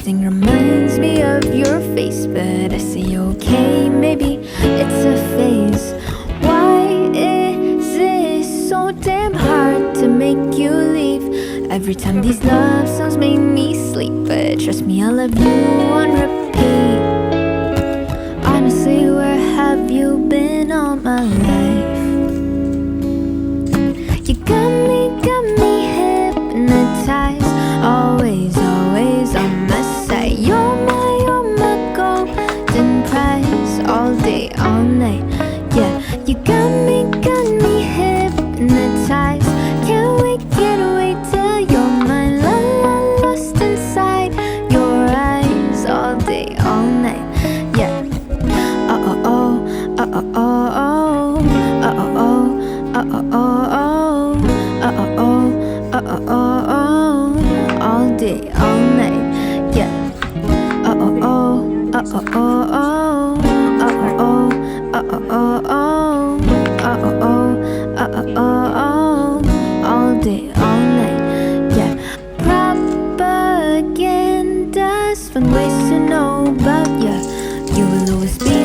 Everything reminds me of your face, but I say okay, maybe it's a phase. Why is it so damn hard to make you leave? Every time these love songs make me sleep, but trust me, I love you on repeat. Honestly, where have you been all my life? You got me hypnotized. Always, always on my side. You're my golden prize. All day, all night. Yeah, you got me hypnotized. Can't wait till you're mine. La la, lost inside your eyes. All day, all night. Yeah. Oh oh oh, oh oh oh, oh oh oh, oh oh oh, oh oh oh, oh oh oh, all day, all night, yeah. Oh oh oh, oh oh oh, oh oh oh, oh oh oh, oh oh oh, all day, all night, yeah. Propaganda's fun ways to know about ya. You will always be